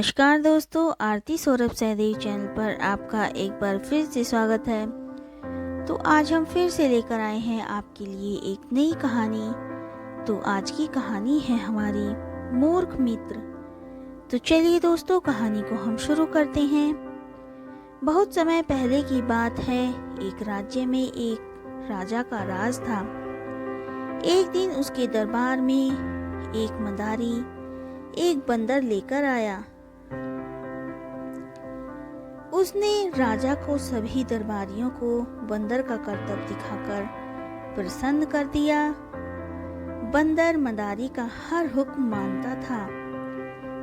नमस्कार दोस्तों, आरती सौरभ सहदेव चैनल पर आपका एक बार फिर से स्वागत है। तो आज हम फिर से लेकर आए हैं आपके लिए एक नई कहानी। तो आज की कहानी है हमारी मूर्ख मित्र। तो चलिए दोस्तों, कहानी को हम शुरू करते हैं। बहुत समय पहले की बात है। एक राज्य में एक राजा का राज था। एक दिन उसके दरबार में एक मदारी एक बंदर लेकर आया। उसने राजा को सभी दरबारियों को बंदर का करतब दिखाकर प्रसन्न कर दिया। बंदर मदारी का हर हुक्म मानता था।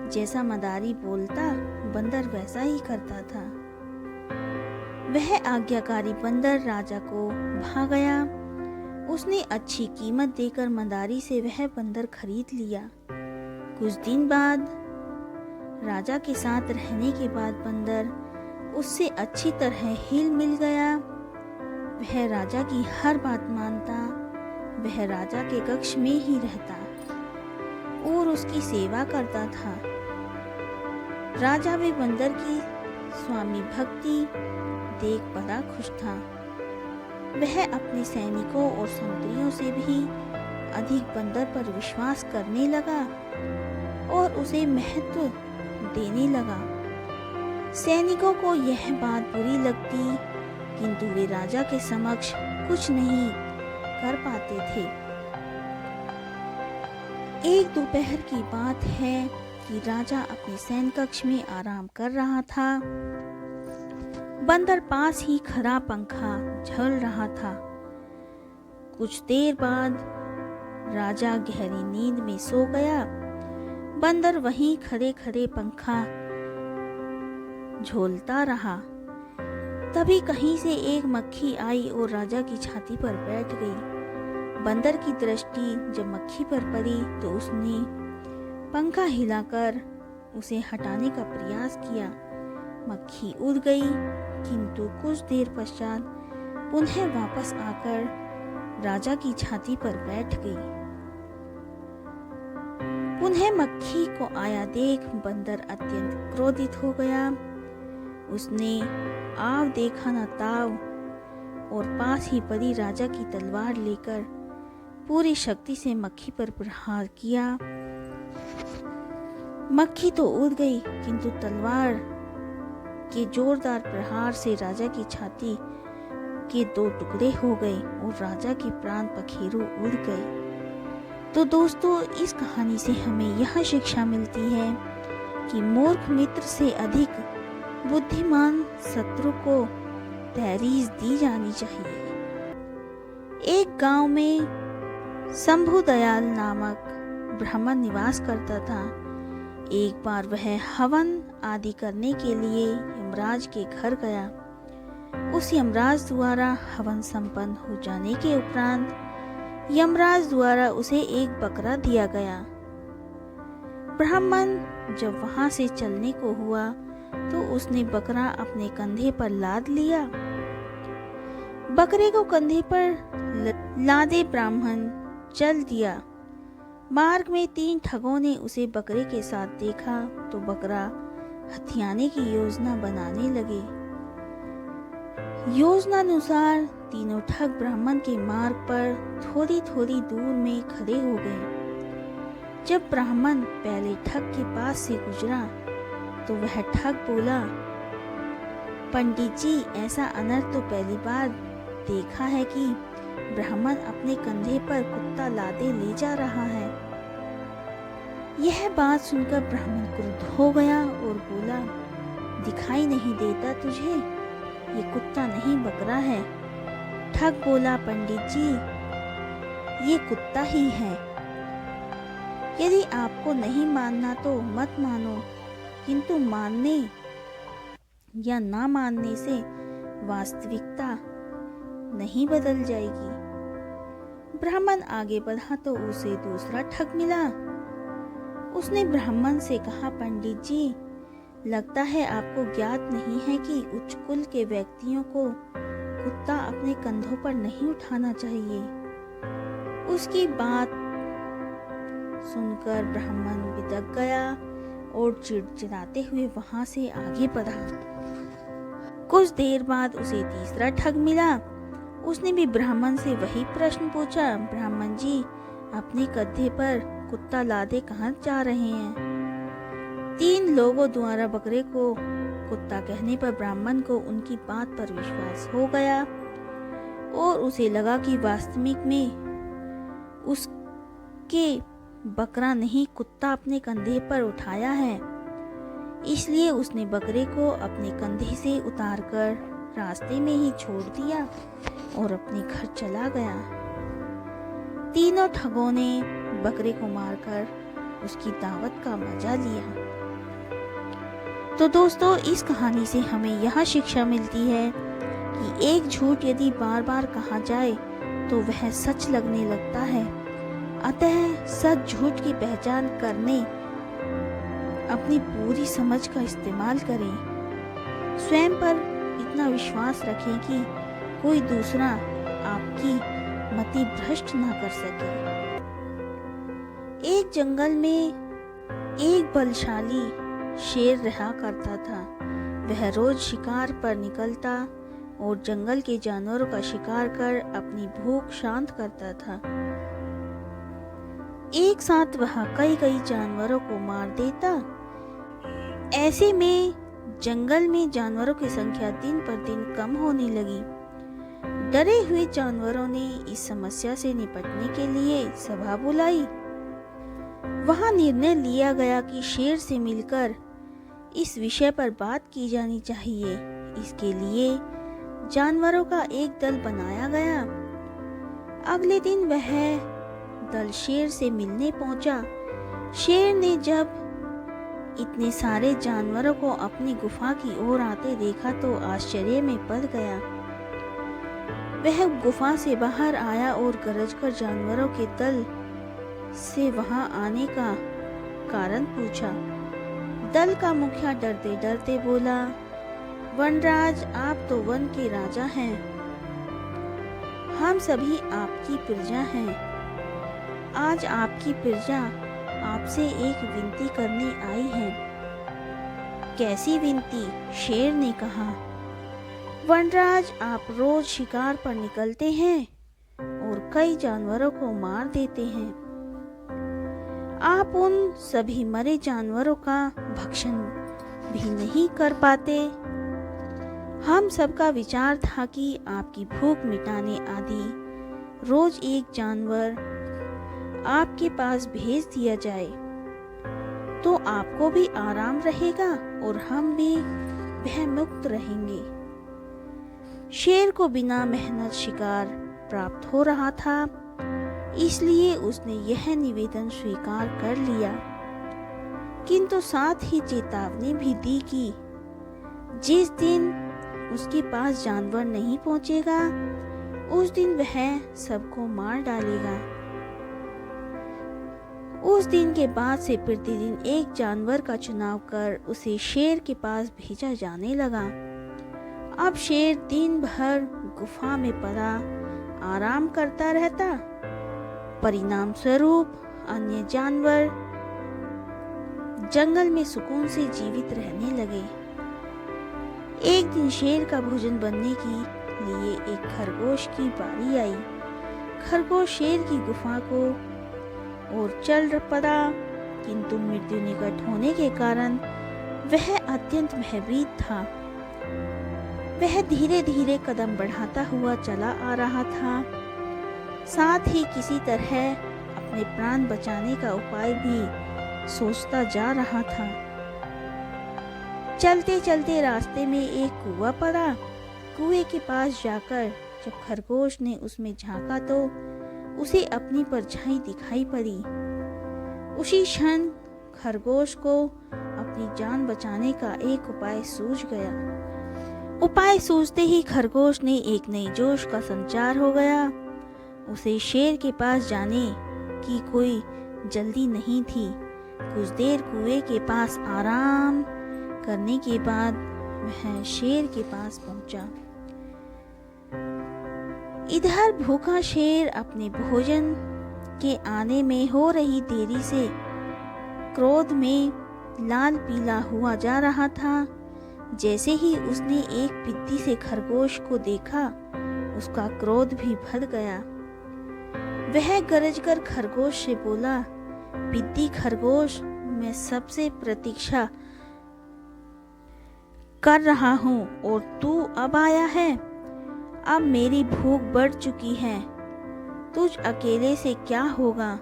जैसा मदारी बोलता, बंदर वैसा ही करता था। वह आज्ञाकारी बंदर राजा को भा गया। उसने अच्छी कीमत देकर मदारी से वह बंदर खरीद लिया। कुछ दिन बाद राजा के साथ रहने के बाद बंदर उससे अच्छी तरह हिल मिल गया। वह राजा की हर बात मानता। वह राजा के कक्ष में ही रहता और उसकी सेवा करता था। राजा भी बंदर की स्वामी भक्ति देख बड़ा खुश था। वह अपने सैनिकों और संतरियों से भी अधिक बंदर पर विश्वास करने लगा और उसे महत्व देने लगा। सैनिकों को यह बात बुरी लगती, किंतु वे राजा के समक्ष कुछ नहीं कर पाते थे। एक दोपहर की बात है कि राजा अपने सैन कक्ष में आराम कर रहा था। बंदर पास ही खड़ा पंखा झल रहा था। कुछ देर बाद राजा गहरी नींद में सो गया। बंदर वहीं खड़े खड़े पंखा झोलता रहा। तभी कहीं से एक मक्खी आई और राजा की छाती पर बैठ गई। बंदर की दृष्टि जब मक्खी पर पड़ी तो उसने पंखा हिलाकर उसे हटाने का प्रयास किया। मक्खी उड़ गई, किंतु कुछ देर पश्चात पुनः वापस आकर राजा की छाती पर बैठ गई। पुनः मक्खी को आया देख बंदर अत्यंत क्रोधित हो गया। उसने आव देखा न ताव और पास ही पड़ी राजा की तलवार लेकर पूरी शक्ति से मक्खी पर प्रहार किया। मक्खी तो उड़ गई, किंतु तलवार के जोरदार प्रहार से राजा की छाती के दो टुकड़े हो गए और राजा के प्राण पखेरु उड़ गए। तो दोस्तों, इस कहानी से हमें यह शिक्षा मिलती है कि मूर्ख मित्र से अधिक बुद्धिमान शत्रु को तहरीर दी जानी चाहिए। एक गांव में शंभु दयाल नामक ब्राह्मण निवास करता था। एक बार वह हवन आदि करने के लिए यमराज के घर गया। उस यमराज द्वारा हवन संपन्न हो जाने के उपरांत यमराज द्वारा उसे एक बकरा दिया गया। ब्राह्मण जब वहां से चलने को हुआ तो उसने बकरा अपने कंधे पर लाद लिया। बकरे को कंधे पर लादे ब्राह्मण चल दिया। मार्ग में 3 ठगों ने उसे बकरे के साथ देखा तो बकरा हथियाने की योजना बनाने लगे। योजनानुसार तीनों ठग ब्राह्मण के मार्ग पर थोड़ी थोड़ी दूर में खड़े हो गए। जब ब्राह्मण पहले ठग के पास से गुजरा तो वह ठग बोला, पंडित जी, ऐसा अनर्थ तो पहली बार देखा है कि ब्राह्मण अपने कंधे पर कुत्ता लादे ले जा रहा है। यह बात सुनकर ब्राह्मण क्रुद्ध हो गया और बोला, दिखाई नहीं देता तुझे? ये कुत्ता नहीं बकरा है। ठग बोला, पंडित जी, ये कुत्ता ही है। यदि आपको नहीं मानना तो मत मानो, किंतु मानने या ना मानने से वास्तविकता नहीं बदल जाएगी। ब्राह्मण आगे बढ़ा तो उसे दूसरा ठग मिला। उसने ब्राह्मण से कहा, पंडित जी, लगता है आपको ज्ञात नहीं है कि उच्च कुल के व्यक्तियों को कुत्ता अपने कंधों पर नहीं उठाना चाहिए। उसकी बात सुनकर ब्राह्मण बिदक गया। और चिड़चिड़ाते हुए वहां से आगे बढ़ा। कुछ देर बाद उसे तीसरा ठग मिला। उसने भी ब्राह्मण से वही प्रश्न पूछा, ब्राह्मण जी, अपने कंधे पर कुत्ता लादे कहाँ जा रहे हैं? 3 लोगों द्वारा बकरे को कुत्ता कहने पर ब्राह्मण को उनकी बात पर विश्वास हो गया और उसे लगा कि वास्तविक में उसके बकरा नहीं कुत्ता अपने कंधे पर उठाया है। इसलिए उसने बकरे को अपने कंधे से उतारकर रास्ते में ही छोड़ दिया और अपने घर चला गया। तीनों ठगों ने बकरे को मारकर उसकी दावत का मजा लिया। तो दोस्तों, इस कहानी से हमें यह शिक्षा मिलती है कि एक झूठ यदि बार बार कहा जाए तो वह सच लगने लगता है। अतः सच झूठ की पहचान करने अपनी पूरी समझ का इस्तेमाल करें। स्वयं पर इतना विश्वास रखें कि कोई दूसरा आपकी मति भ्रष्ट ना कर सके। एक जंगल में एक बलशाली शेर रहा करता था। वह रोज शिकार पर निकलता और जंगल के जानवरों का शिकार कर अपनी भूख शांत करता था। एक साथ वह कई जानवरों को मार देता। ऐसे में जंगल में जानवरों की संख्या दिन पर दिन कम होने लगी। डरे हुए जानवरों ने इस समस्या से निपटने के लिए सभा बुलाई। वहां निर्णय लिया गया कि शेर से मिलकर इस विषय पर बात की जानी चाहिए। इसके लिए जानवरों का एक दल बनाया गया। अगले दिन वह दल शेर से मिलने पहुंचा। शेर ने जब इतने सारे जानवरों को अपनी गुफा की ओर आते देखा तो आश्चर्य में पड़ गया। वह गुफा से बाहर आया और गरजकर जानवरों के दल से वहां आने का कारण पूछा। दल का मुखिया डरते डरते बोला, वनराज, आप तो वन के राजा हैं। हम सभी आपकी प्रजा हैं। आज आपकी प्रजा आपसे एक विनती करने आई है। कैसी विनती? शेर ने कहा। वनराज, आप रोज शिकार पर निकलते हैं और कई जानवरों को मार देते हैं। आप उन सभी मरे जानवरों का भक्षण भी नहीं कर पाते। हम सबका विचार था कि आपकी भूख मिटाने आदि रोज एक जानवर आपके पास भेज दिया जाए तो आपको भी आराम रहेगा और हम भी भय मुक्त रहेंगे। शेर को बिना मेहनत शिकार प्राप्त हो रहा था, इसलिए उसने यह निवेदन स्वीकार कर लिया, किंतु साथ ही चेतावनी भी दी कि जिस दिन उसके पास जानवर नहीं पहुंचेगा उस दिन वह सबको मार डालेगा। उस दिन के बाद से प्रतिदिन एक जानवर का चुनाव कर उसे शेर के पास भेजा जाने लगा। अब शेर दिन भर गुफा में पड़ा आराम करता रहता। परिणाम स्वरूप अन्य जानवर जंगल में सुकून से जीवित रहने लगे। एक दिन शेर का भोजन बनने के लिए एक खरगोश की बारी आई। खरगोश शेर की गुफा को और चल पड़ा, किंतु मृत्यु निकट होने के कारण वह अत्यंत भयभीत था। वह धीरे धीरे कदम बढ़ाता हुआ चला आ रहा था। साथ ही किसी तरह अपने प्राण बचाने का उपाय भी सोचता जा रहा था। चलते चलते रास्ते में एक कुआं पड़ा। कुएं के पास जाकर जब खरगोश ने उसमें झांका तो उसे अपनी परछाई दिखाई पड़ी। उसी क्षण खरगोश को अपनी जान बचाने का एक उपाय सूझ गया। उपाय सूझते ही खरगोश ने एक नई जोश का संचार हो गया। उसे शेर के पास जाने की कोई जल्दी नहीं थी। कुछ देर कुएं के पास आराम करने के बाद वह शेर के पास पहुंचा। इधर भूखा शेर अपने भोजन के आने में हो रही देरी से क्रोध में लाल पीला हुआ जा रहा था। जैसे ही उसने एक पिद्दी से खरगोश को देखा, उसका क्रोध भी भर गया। वह गरजकर खरगोश से बोला, पिद्दी खरगोश, मैं सबसे प्रतीक्षा कर रहा हूँ और तू अब आया है। अब मेरी भूख बढ़ चुकी है। तुझ अकेले से क्या होगा?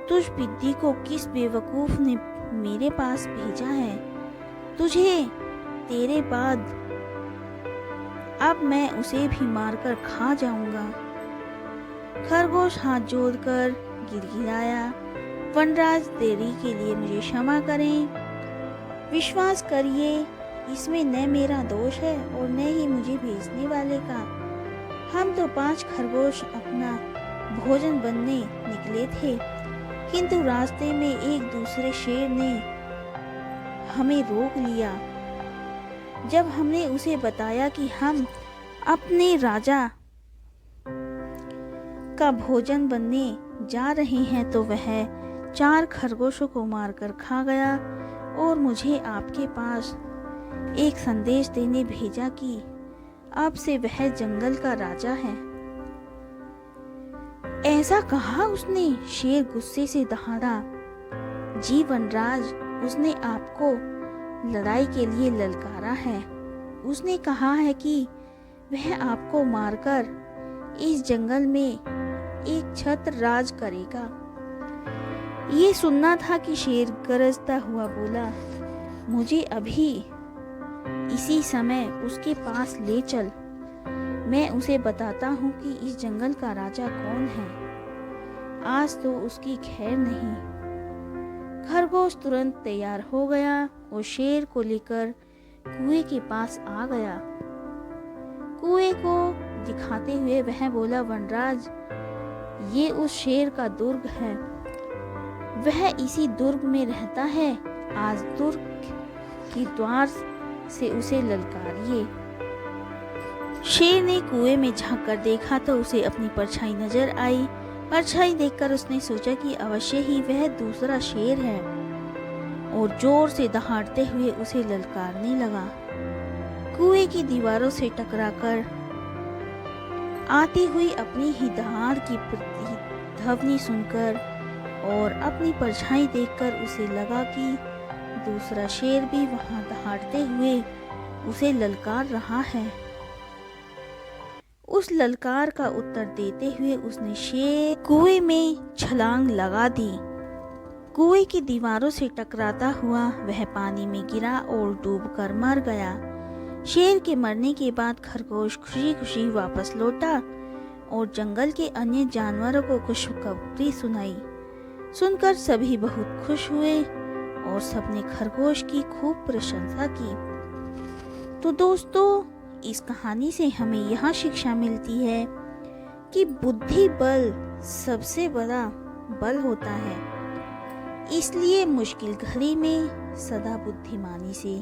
तुझ पिद्दी को किस बेवकूफ ने मेरे पास भेजा है? तुझे तेरे बाद अब मैं उसे भी मारकर खा जाऊंगा। खरगोश हाथ जोड़कर गिड़गिड़ाया, वनराज, देरी के लिए मुझे क्षमा करें। विश्वास करिए, इसमें न मेरा दोष है और न ही मुझे भेजने वाले का। हम तो 5 खरगोश अपना भोजन बनने निकले थे, किंतु रास्ते में एक दूसरे शेर ने हमें रोक लिया। जब हमने उसे बताया कि हम अपने राजा का भोजन बनने जा रहे हैं, तो वह 4 खरगोशों को मारकर खा गया और मुझे आपके पास एक संदेश देने भेजा कि अब से वह जंगल का राजा है। ऐसा कहा उसने? शेर गुस्से से दहाड़ा। जी वनराज, उसने आपको लड़ाई के लिए ललकारा है। उसने कहा है कि वह आपको मारकर इस जंगल में एक छत्र राज करेगा। ये सुनना था कि शेर गरजता हुआ बोला, मुझे अभी इसी समय उसके पास ले चल। मैं उसे बताता हूँ कि इस जंगल का राजा कौन है। आज तो उसकी खैर नहीं। खरगोश तुरंत तैयार हो गया और शेर को लेकर कुएं के पास आ गया। कुएं को दिखाते हुए वह बोला, वनराज, ये उस शेर का दुर्ग है। वह इसी दुर्ग में रहता है। आज दुर्ग के द्वार से उसे ललकारिए। शेर ने कुएं में झांककर देखा तो उसे अपनी परछाई नजर आई। परछाई देखकर उसने सोचा कि अवश्य ही वह दूसरा शेर है और जोर से दहाड़ते हुए उसे ललकारने लगा। कुएं की दीवारों से टकराकर आती हुई अपनी ही दहाड़ की प्रतिध्वनि सुनकर और अपनी परछाई देखकर उसे लगा कि दूसरा शेर भी वहां दहाड़ते हुए उसे ललकार रहा है। उस ललकार का उत्तर देते हुए उसने शेर कुएं में छलांग लगा दी। कुएं की दीवारों से टकराता हुआ वह पानी में गिरा और डूबकर मर गया। शेर के मरने के बाद खरगोश खुशी खुशी वापस लौटा और जंगल के अन्य जानवरों को खुशखबरी सुनाई। सुनकर सभी बहुत खुश हुए और सबने खरगोश की खूब प्रशंसा की। तो दोस्तों, इस कहानी से हमें यह शिक्षा मिलती है कि बुद्धि बल सबसे बड़ा बल होता है। इसलिए मुश्किल घड़ी में सदा बुद्धिमानी से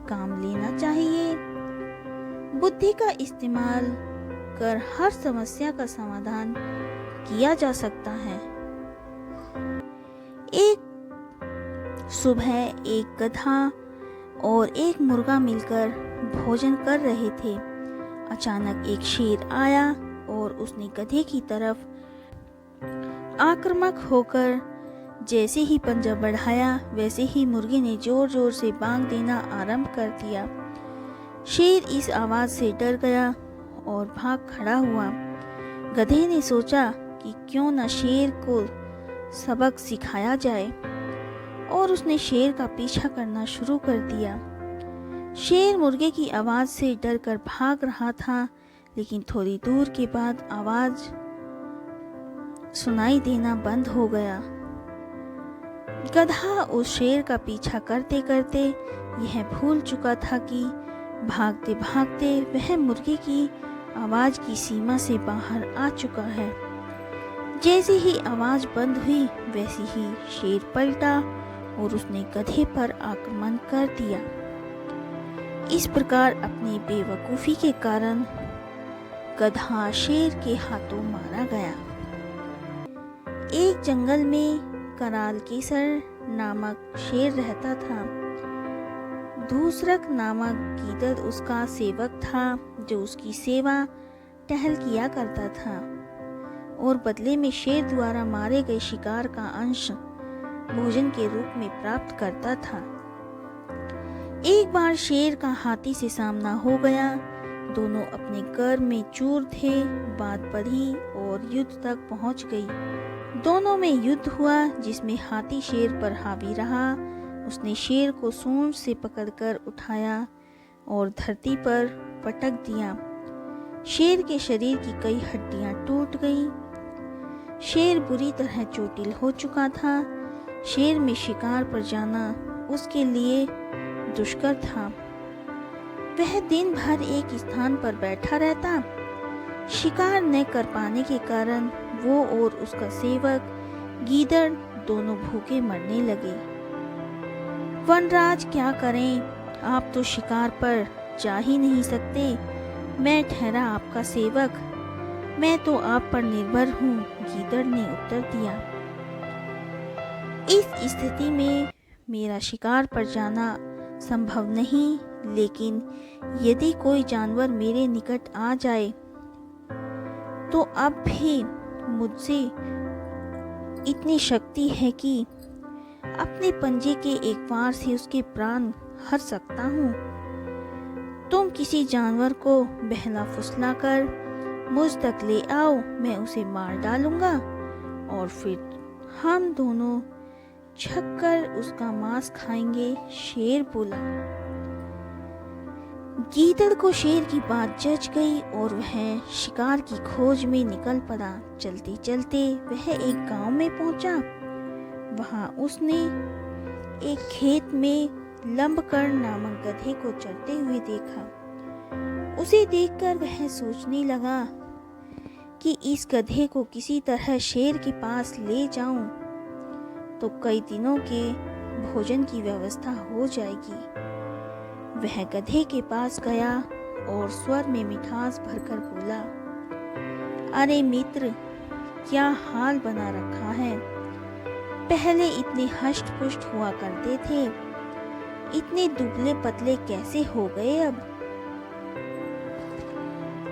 काम लेना चाहिए। बुद्धि का इस्तेमाल कर हर समस्या का समाधान किया जा सकता है। एक सुबह एक गधा और एक मुर्गा मिलकर भोजन कर रहे थे। अचानक एक शेर आया और उसने गधे की तरफ आक्रामक होकर जैसे ही पंजा बढ़ाया, वैसे ही मुर्गे ने जोर जोर से बांग देना आरंभ कर दिया। शेर इस आवाज से डर गया और भाग खड़ा हुआ। गधे ने सोचा कि क्यों न शेर को सबक सिखाया जाए और उसने शेर का पीछा करना शुरू कर दिया। शेर मुर्गे की आवाज से डरकर भाग रहा था, लेकिन थोड़ी दूर के बाद आवाज सुनाई देना बंद हो गया। गधा उस शेर का पीछा करते करते यह भूल चुका था कि भागते भागते वह मुर्गे की आवाज की सीमा से बाहर आ चुका है। जैसे ही आवाज बंद हुई, वैसे ही शेर पलटा और उसने गधे पर आक्रमण कर दिया। इस प्रकार अपनी बेवकूफी के कारण गधा शेर के हाथों मारा गया। एक जंगल में कराल केसर नामक शेर रहता था। धूसरक नामक गीदड़ उसका सेवक था, जो उसकी सेवा टहल किया करता था और बदले में शेर द्वारा मारे गए शिकार का अंश भोजन के रूप में प्राप्त करता था। एक बार शेर का हाथी से सामना हो गया। दोनों अपने कर्म में चूर थे। बात बढ़ी और युद्ध तक पहुंच गई। दोनों में युद्ध हुआ, जिसमें हाथी शेर पर हावी रहा। उसने शेर को सूंड से पकड़कर उठाया और धरती पर पटक दिया। शेर के शरीर की कई हड्डियां टूट गईं। शेर बुरी तरह चोटिल हो चुका था। शेर में शिकार पर जाना उसके लिए दुष्कर था। वह दिन भर एक स्थान पर बैठा रहता। शिकार न कर पाने के कारण वो और उसका सेवक गीदड़ दोनों भूखे मरने लगे। वनराज क्या करें, आप तो शिकार पर जा ही नहीं सकते। मैं ठहरा आपका सेवक, मैं तो आप पर निर्भर हूँ, गीदड़ ने उत्तर दिया। इस स्थिति में मेरा शिकार पर जाना संभव नहीं, लेकिन यदि कोई जानवर मेरे निकट आ जाए तो अब भी मुझसे इतनी शक्ति है कि अपने पंजे के एक वार से उसके प्राण हर सकता हूँ। तुम किसी जानवर को बहला फुसला कर मुझ तक ले आओ, मैं उसे मार डालूंगा और फिर हम दोनों छककर उसका मांस खाएंगे, शेर बोला। गीदड़ को शेर की बात जच गई और वह शिकार की खोज में निकल पड़ा। चलते चलते वह एक गांव में पहुंचा। वहां उसने एक खेत में लंबकर्ण नामक गधे को चलते हुए देखा। उसे देखकर वह सोचने लगा कि इस गधे को किसी तरह शेर के पास ले जाऊं तो कई दिनों के भोजन की व्यवस्था हो जाएगी। वह गधे के पास गया और स्वर में मिठास भरकर बोला, अरे मित्र, क्या हाल बना रखा है। पहले इतने हष्ट पुष्ट हुआ करते थे, इतने दुबले पतले कैसे हो गए अब।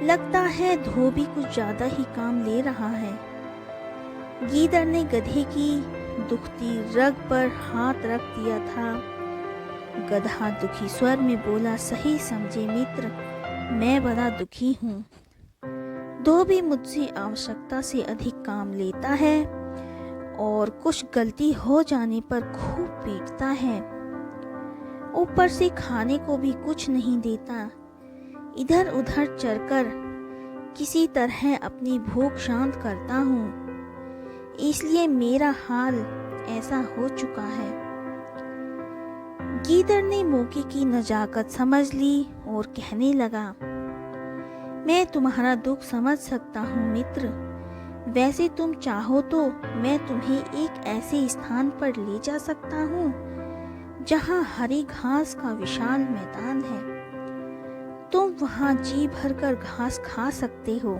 लगता है धोबी कुछ ज्यादा ही काम ले रहा है। गीदड़ ने गधे की दुखती रग पर हाथ रख दिया था। गधा दुखी स्वर में बोला, सही समझे मित्र, मैं बड़ा दुखी हूँ। धोबी मुझसे आवश्यकता से अधिक काम लेता है और कुछ गलती हो जाने पर खूब पीटता है। ऊपर से खाने को भी कुछ नहीं देता। इधर उधर चरकर किसी तरह अपनी भूख शांत करता हूँ, इसलिए मेरा हाल ऐसा हो चुका है। गीदड़ ने मौके की नजाकत समझ ली और कहने लगा, मैं तुम्हारा दुख समझ सकता हूँ मित्र। वैसे तुम चाहो तो मैं तुम्हें एक ऐसे स्थान पर ले जा सकता हूँ जहाँ हरी घास का विशाल मैदान है। तुम वहाँ जी भरकर घास खा सकते हो।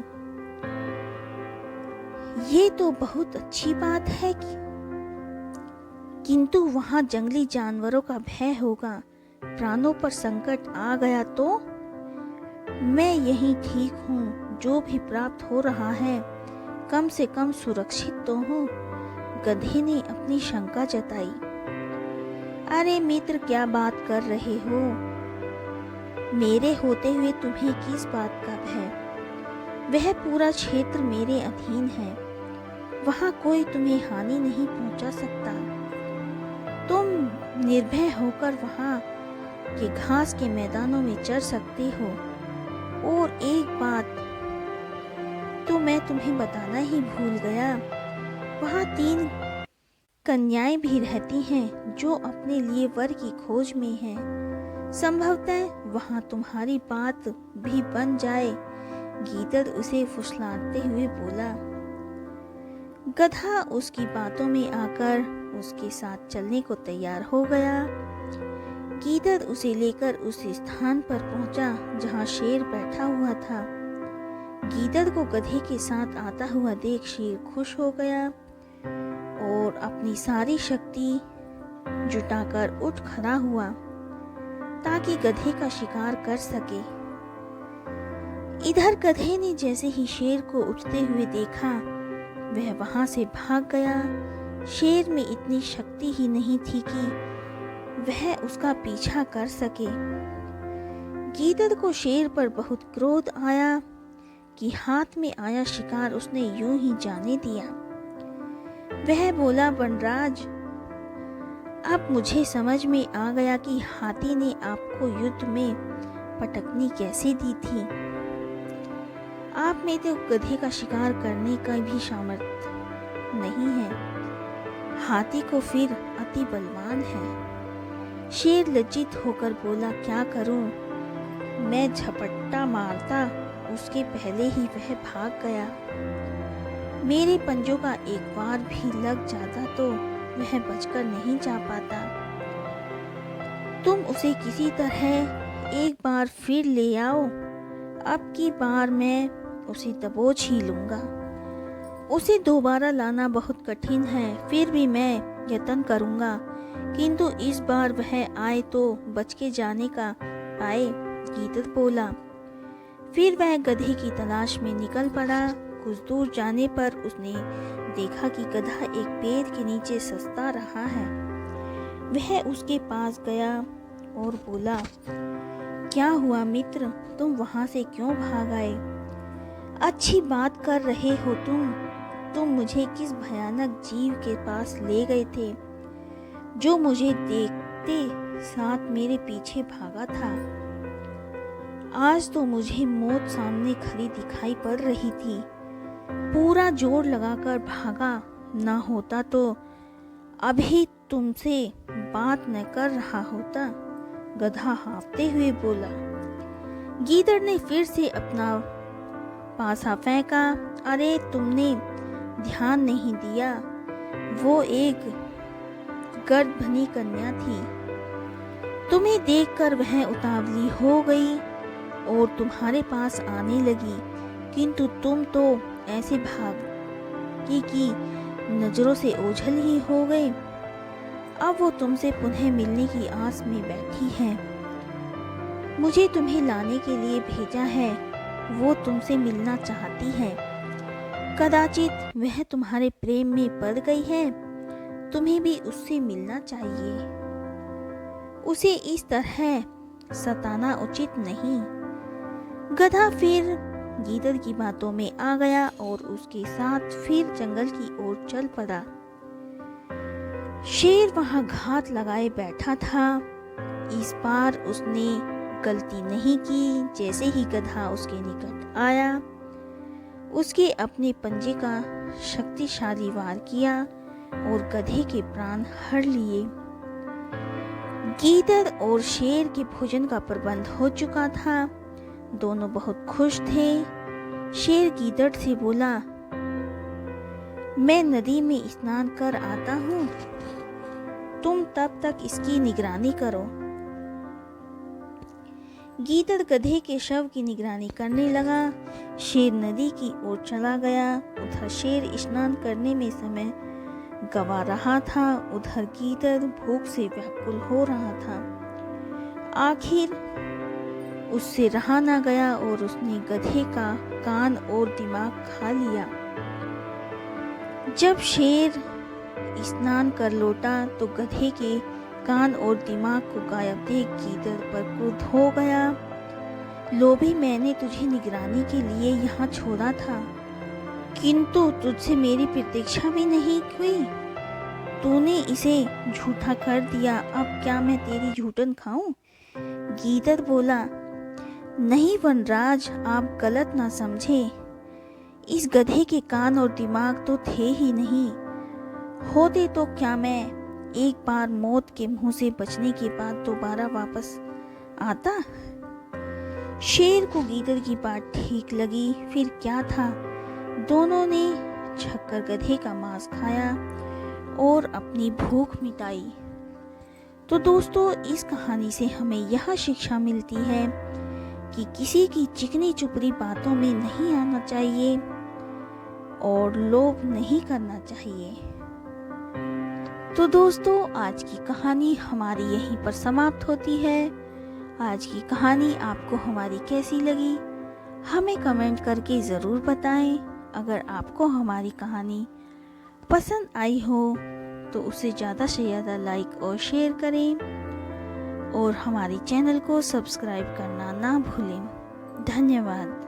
ये तो बहुत अच्छी बात है किंतु वहाँ जंगली जानवरों का भय होगा। प्राणों पर संकट आ गया तो? मैं यहीं ठीक हूँ। जो भी प्राप्त हो रहा है कम से कम सुरक्षित तो हूँ, गधे ने अपनी शंका जताई। अरे मित्र, क्या बात कर रहे हो? मेरे होते हुए तुम्हें किस बात का भय? वह पूरा क्षेत्र मेरे अधीन है। वहाँ कोई तुम्हें हानि नहीं पहुँचा सकता। तुम निर्भय होकर वहाँ के घास के मैदानों में चर सकते हो। और एक बात तो मैं तुम्हें बताना ही भूल गया, वहाँ 3 कन्याएं भी रहती हैं जो अपने लिए वर की खोज में हैं। संभवतः वहाँ तुम्हारी बात भी बन जाए। गीदड़ उसे फुसलाते हुए बोला। गधा उसकी बातों में आकर उसके साथ चलने को तैयार हो गया। गीदड़ उसे लेकर उस स्थान पर पहुंचा जहां शेर बैठा हुआ था। गीदड़ को गधे के साथ आता हुआ देख शेर खुश हो गया और अपनी सारी शक्ति जुटाकर उठ खड़ा हुआ ताकि गधे का शिकार कर सके। इधर गधे ने जैसे ही शेर को उठते हुए देखा, वह वहां से भाग गया। शेर में इतनी शक्ति ही नहीं थी कि वह उसका पीछा कर सके। गीदड़ को शेर पर बहुत क्रोध आया कि हाथ में आया शिकार उसने यूं ही जाने दिया। वह बोला, वनराज, अब मुझे समझ में आ गया कि हाथी ने आपको युद्ध में पटकनी कैसे दी थी। आप में तो गधे का शिकार करने का भी सामर्थ्य नहीं है। हाथी को फिर अति बलवान है। शेर लज्जित होकर बोला, क्या करूं? मैं झपट्टा मारता उसके पहले ही वह भाग गया। मेरे पंजों का एक बार भी लग जाता तो वह बचकर नहीं जा पाता। तुम उसे किसी तरह एक बार फिर ले आओ। अब की बार मैं उसे दबोच ही लूंगा। उसे दोबारा लाना बहुत कठिन है, फिर भी मैं यत्न करूंगा, किंतु इस बार वह आए तो बच के जाने का पाए। गीदड़ बोला। फिर वह गधे की तलाश में निकल पड़ा। कुछ दूर जाने पर उसने देखा कि गधा एक पेड़ के नीचे सस्ता रहा है। वह उसके पास गया और बोला, क्या हुआ मित्र, तुम वहां से क्यों भाग आए? अच्छी बात कर रहे हो तुम मुझे किस भयानक जीव के पास ले गए थे, जो मुझे देखते साथ मेरे पीछे भागा था। आज तो मुझे मौत सामने खड़ी दिखाई पड़ रही थी। पूरा जोर लगाकर भागा, ना होता तो अभी तुमसे बात न कर रहा होता। गधा हाँफते हुए बोला। गीदड़ ने फिर से अपना पासा फेंका। अरे तुमने ध्यान नहीं दिया, वो एक गर्दभनी कन्या थी। तुम्हें देखकर वह उतावली हो गई और तुम्हारे पास आने लगी, किंतु तुम तो ऐसे भागी कि नजरों से ओझल ही हो गए। अब वो तुमसे पुनः मिलने की आस में बैठी है। मुझे तुम्हें लाने के लिए भेजा है। वो तुमसे मिलना चाहती है। कदाचित वह तुम्हारे प्रेम में पड़ गई है। तुम्हें भी उससे मिलना चाहिए। उसे इस तरह सताना उचित नहीं। गधा फिर गीदड़ की बातों में आ गया और उसके साथ फिर जंगल की ओर चल पड़ा। शेर वहां घात लगाए बैठा था। इस बार उसने गलती नहीं की। जैसे ही गधा उसके निकट आया, उसके अपने पंजे का शक्तिशाली वार किया और गधे के प्राण हर लिए। गीदड़ और शेर के भोजन का प्रबंध हो चुका था। दोनों बहुत खुश थे। शेर गीदड़ से बोला, मैं नदी में स्नान कर आता हूँ, तुम तब तक इसकी निगरानी करो। गीदड़ गधे के शव की निगरानी करने लगा। शेर नदी की ओर चला गया। उधर शेर स्नान करने में समय गवा रहा था, उधर गीदड़ भूख से व्याकुल हो रहा था। आखिर उससे रहा ना गया और उसने गधे का कान और दिमाग खा लिया। जब शेर स्नान कर लौटा तो गधे के कान और दिमाग को गायब देख गीदड़ पर क्रुद्ध हो गया। लोभी, मैंने तुझे निगरानी के लिए यहाँ छोड़ा था, किंतु तुझसे मेरी प्रतीक्षा भी नहीं हुई। तूने इसे झूठा कर दिया। अब क्या मैं तेरी झूठन खाऊं? गीदड़ बोला, नहीं वनराज, आप गलत ना समझे। इस गधे के कान और दिमाग तो थे ही नहीं। होते तो क्या मैं एक बार मौत के मुंह से बचने के बाद दोबारा वापस आता? शेर को गीदड़ की बात ठीक लगी। फिर क्या था, दोनों ने छक्कर गधे का मांस खाया और अपनी भूख मिटाई। तो दोस्तों, इस कहानी से हमें यह शिक्षा मिलती है कि किसी की चिकनी चुपड़ी बातों में नहीं आना चाहिए और लोभ नहीं करना चाहिए। तो दोस्तों, आज की कहानी हमारी यहीं पर समाप्त होती है। आज की कहानी आपको हमारी कैसी लगी हमें कमेंट करके ज़रूर बताएं। अगर आपको हमारी कहानी पसंद आई हो तो उसे ज़्यादा से ज़्यादा लाइक और शेयर करें और हमारे चैनल को सब्सक्राइब करना ना भूलें। धन्यवाद।